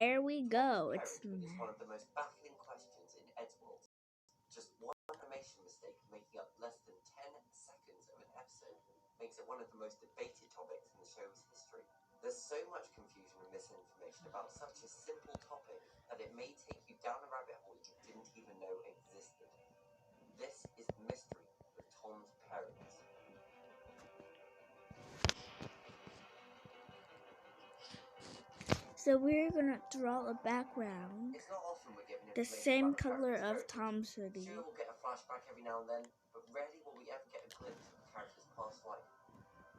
There we go. It's Is one of the most baffling questions in Eddsworld. Just one animation mistake making up less than 10 seconds of an episode makes it one of the most debated topics in the show's history. There's so much confusion and misinformation about such a simple topic that it may take you down a rabbit hole you didn't even know existed. This is the mystery of Tom's parents. so we're gonna draw a background It's not often we're given the information same about a color character's of heritage. Tom's hoodie. Sure, we'll get a flashback every now and then, but rarely will we ever get a glimpse of a character's past life.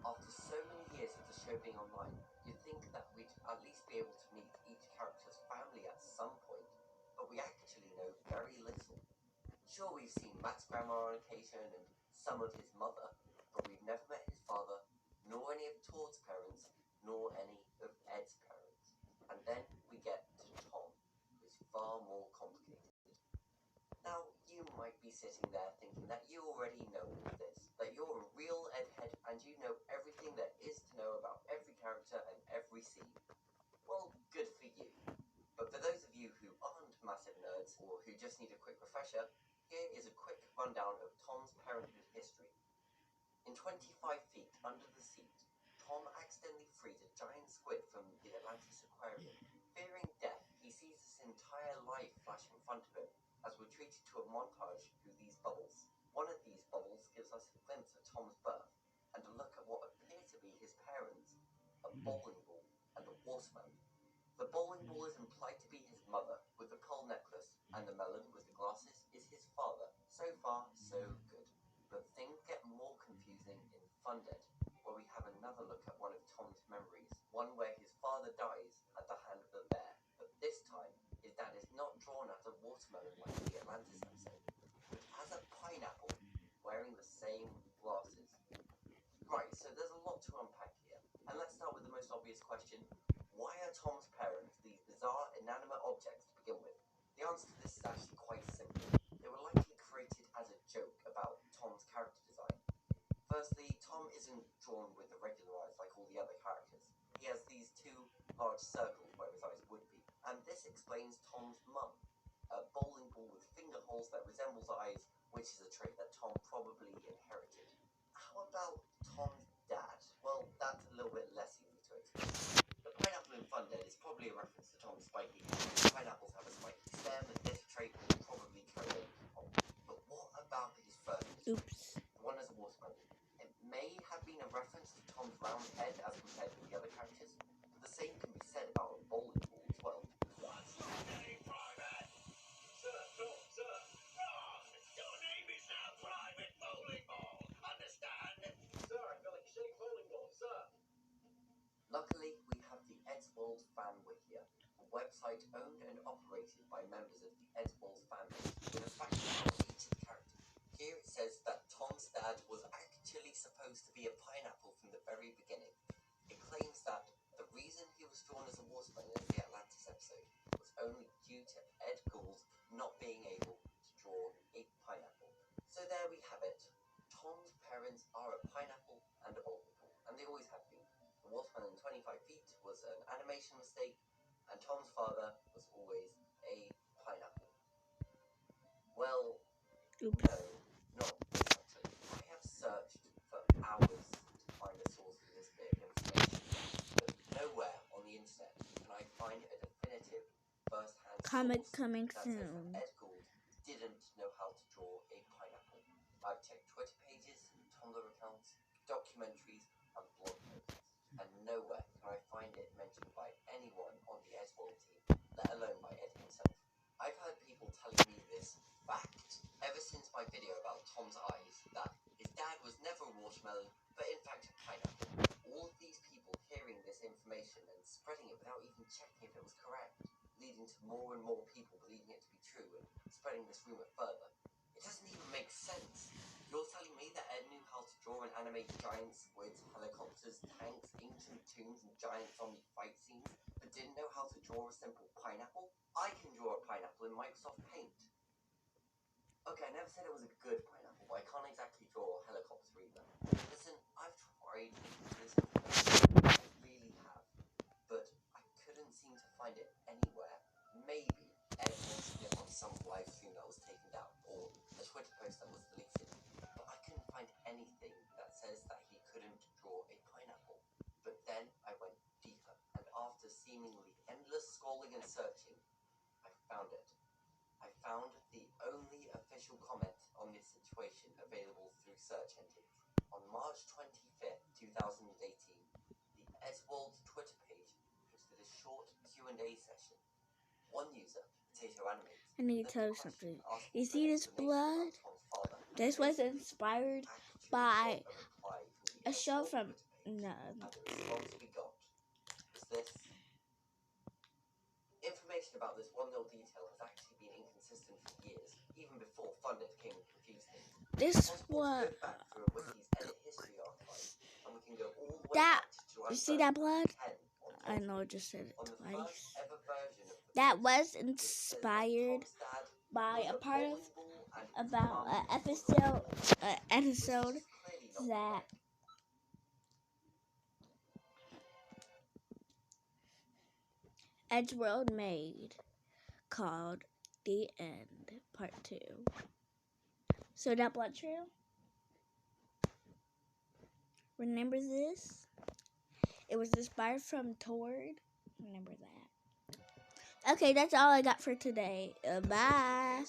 After so many years of the show being online, you'd think that we'd at least be able to meet each character's family at some point, but we actually know very little. Sure, we've seen Matt's grandma on occasion and some of his mother, but we've never met his father, nor any of Todd's parents, nor any of Ed's parents. And then we get to Tom, who's far more complicated. Now, you might be sitting there thinking that you already know all of this, that you're a real Edhead and you know everything there is to know about every character and every scene. Well, good for you. But for those of you who aren't massive nerds or who just need a quick refresher, here is a quick rundown of Tom's parenthood history. In 25 feet under the sea, Tom accidentally freed a giant squid from the Atlantis aquarium. Fearing death, he sees his entire life flash in front of him as we're treated to a montage through these bubbles. One of these bubbles gives us a glimpse of Tom's birth and a look at what appear to be his parents, a bowling ball and a watermelon. The bowling ball is implied to be his mother with the pearl necklace, and the melon with the glasses is his father. So far, so good. But things get more confusing in Funded, where we have another look at one of Tom's memories, one where his father dies at the hand of a bear. But this time, his dad is not drawn as a watermelon like the Atlantis episode, but as a pineapple, wearing the same glasses. Right, so there's a lot to unpack here. And let's start with the most obvious question. Why are Tom's parents these bizarre inanimate objects to begin with? The answer to this is actually quite simple. They were likely created as a joke about Tom's character design. Firstly, Tom isn't drawn with the regular eyes like all the other characters. He has these two large circles where his eyes would be. And this explains Tom's mum, a bowling ball with finger holes that resembles eyes, which is a trait that Tom probably inherited. How about Tom's dad? Well, that's a little bit less easy to explain. The pineapple in Funded is probably a reference to Tom's spiky hair. Pineapples have a spiky stem, and this trait will probably carry over to Tom. But what about his first history? Oops. The one as a watermelon. It may have been a reference to Tom's round head as compared to the other characters, but the same can be said about a bowling ball as well. What's your name, Private? Sir, Tom, sir. Your name is now Private Bowling Ball. Understand? Sir, I feel like a shake bowling ball, sir. Luckily, we have the eddsworld fan wiki, a website owned and operated by members of the eddsworld family, with a fact about each of the characters. Here it says that Tom's dad was actually supposed to be a pineapple from the very beginning. It claims that the reason he was drawn as a watermelon in the Atlantis episode was only due to Ed Gould's not being able to draw a pineapple. So there we have it. Tom's parents are a pineapple and a bowling ball, and they always have been. The watermelon 25 feet was an animation mistake, and Tom's father was always a pineapple. Well, Oops. no, not exactly. I have searched for hours to find a source for this bit of information, but nowhere on the internet can I find a definitive first-hand Comic source coming that says soon. that Ed Gould didn't know how to draw a pineapple. I've checked Twitter pages, Tumblr accounts, documentaries, and blog posts, and nowhere can I find it mentioned by anyone on the Eddsworld team, let alone by Ed himself. I've heard people telling me this fact ever since my video about Tom's eyes, that his dad was never a watermelon, but in fact a pineapple. All of these people hearing this information and spreading it without even checking if it was correct, leading to more and more people believing it to be true and spreading this rumor further. It doesn't even make sense. You're telling me that Ed knew how to draw and animate giant squids, helicopters, tanks, ancient tombs, and giant zombie fight scenes, but didn't know how to draw a simple pineapple? I can draw a pineapple in Microsoft Paint. Okay, I never said it was a good pineapple, but I can't exactly draw a helicopter either. Listen, I've tried looking for this information, I really have, but I couldn't seem to find find it anywhere. Maybe Ed mentioned it on some live stream that was taken down, or a Twitter post that was deleted. But I couldn't find anything that says that he couldn't draw a pineapple. But then I went deeper, and after seemingly endless scrolling and searching, I found it. I found the only official comment on this situation available through search engines. On March 25th, 2018, the eddsworld Twitter page posted a short Q&A session. One user, Potato Animate, I need to tell you something. You see this blood? This was inspired by a show from no. And the response we got was this. Information about this one little detail has actually been inconsistent for years, even before Fundit came and confused things. This was Back through a Wiki's edit history archive, and we can go all the way that. back to July You see that 1st, blood? 10 on I know I just said it on the twice. first ever version of the That post, was it says that inspired Tom's dad by was a part of bowling ball and his about mum an was a episode football, which is clearly not that correct. eddsworld made called The End Part 2. So that blood trail? Remember this? It was inspired from Tord. Remember that. Okay, that's all I got for today. Bye.